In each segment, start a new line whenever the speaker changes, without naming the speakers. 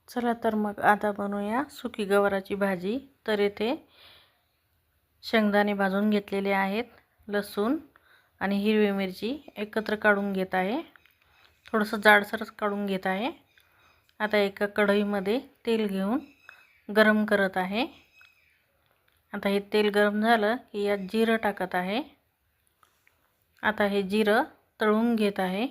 चला तर मग आता बनवूया सुकी गवाराची भाजी। तर येथे शेंगदाणे भाजून घेतलेले आहेत, लसूण आणि हिरवी मिरची एकत्र काढून घेत आहे, थोडंसं जाडसरच काढून घेत आहे। आता एका कढईमध्ये तेल घेऊन गरम करत आहे। आता हे तेल गरम झालं की यात जिरं टाकत आहे। आता हे जिरं तळून घेत आहे।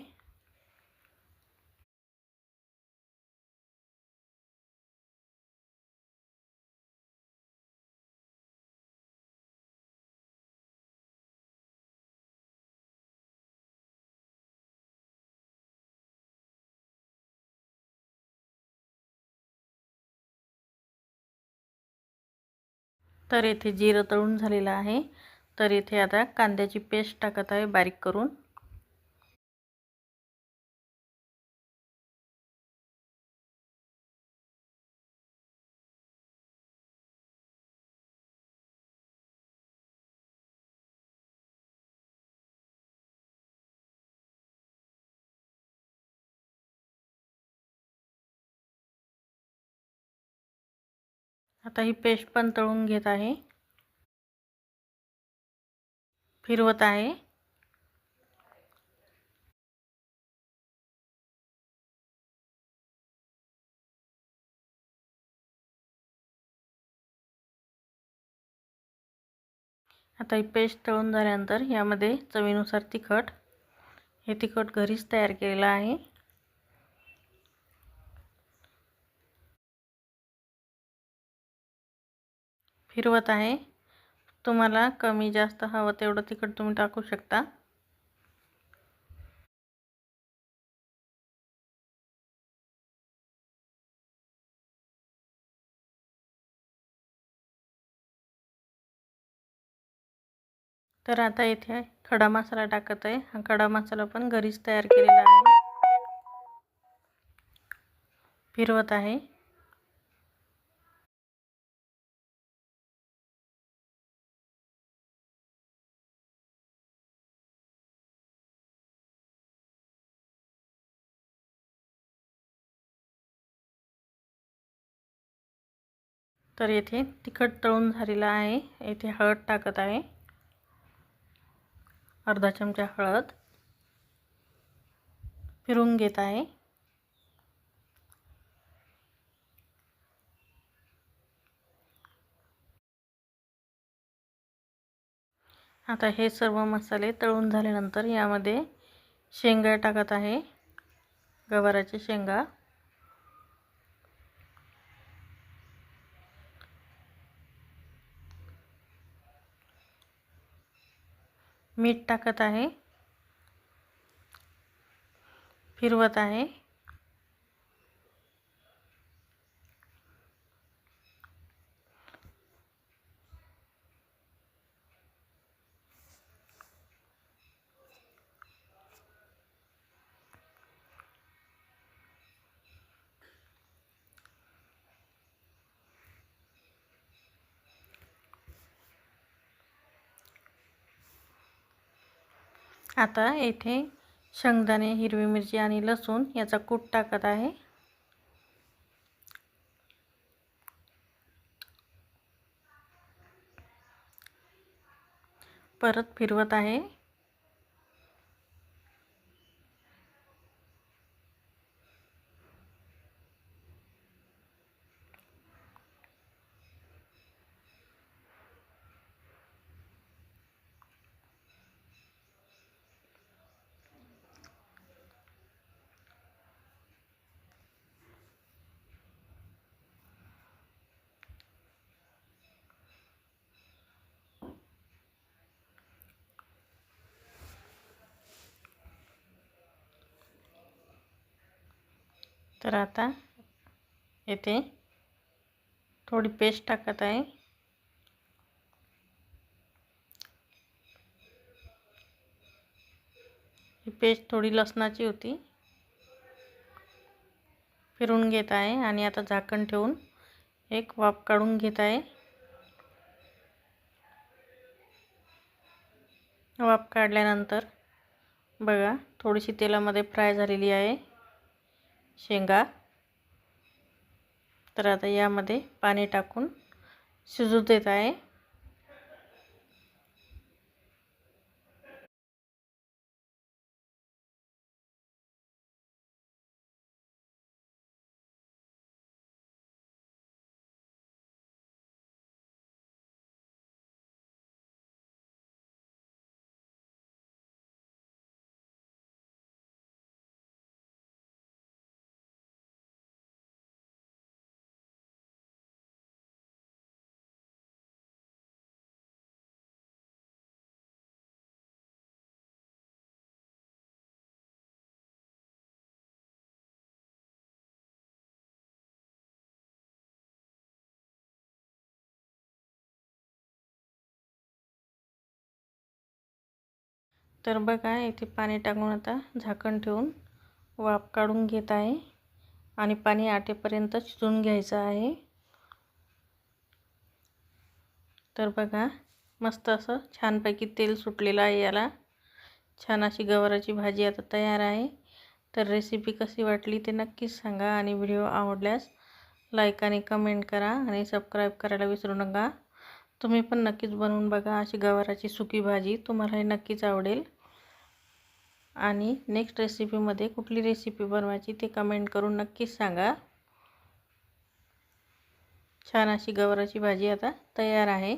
तर येथे जिरं तळून झालेलं आहे। तर येथे आता कांद्याची पेस्ट टाकत आहे बारीक करून। आता ही पेस्ट पण तळून घेत आहे, फिरवत आहे। आता ही पेस्ट तळून झाल्यानंतर यामध्ये चवीनुसार तिखट, हे तिखट घरीच तयार केलेलं आहे, फिरवत आहे। तुम्हाला कमी जास्त हवं तेवढं तिखट तुम्ही टाकू शकता। तर आता इथे खडा मसाला टाकत आहे। हा खडा मसाला पण घरीच तयार केलेला आहे, फिरवत आहे। तर येथे तिखट तळून झालेला आहे। येथे हळद टाकत आहे, अर्धा चमचा हळद, फिरवून घेत आहे। आता हे सर्व मसाले तळून झाल्यानंतर यामध्ये शेंगा टाकत आहे, गवाराच्या शेंगा, मीठ टाकत आहे, फिरवत आहे। आता येथे शेंगदाणे, हिरवी मिरची आणि लसूण याचा कूट टाकत आहे, परत फिरवत आहे। तर आता येथे थोडी पेस्ट टाकत आहे, ही पेस्ट थोडी लसणाची होती, फिरवून घेत आहे आणि आता झाकण ठेवून एक वाफ काढून घेत आहे। वाफ काढल्यानंतर बघा थोडीशी तेलामध्ये फ्राय झालेली आहे शेंगा। तर आता यामध्ये पाणी टाकून शिजू देत आहे. तर बघा इथे पाणी टाकून आता झाकण ठेवून वाफ काढून घेत आहे आणि पाणी आटेपर्यंत शिजवून घ्यायचं आहे. तर बघा मस्त असं छानपैकी तेल सुटलेलं आहे याला. छान अशी गवाराची भाजी आता तयार आहे. तर रेसिपी कशी वाटली ते नक्कीच सांगा आणि व्हिडिओ आवडल्यास लाईक आणि कमेंट करा आणि सबस्क्राईब करायला विसरू नका. तुम्ही पण नक्कीच बनवून बघा अशी गवाराची सुकी भाजी, तुम्हालाही नक्कीच आवडेल. आणि नेक्स्ट रेसिपीमध्ये कुठली रेसिपी बनवायची ते कमेंट करून नक्कीच सांगा. छान अशी गवाराची भाजी आता तयार आहे.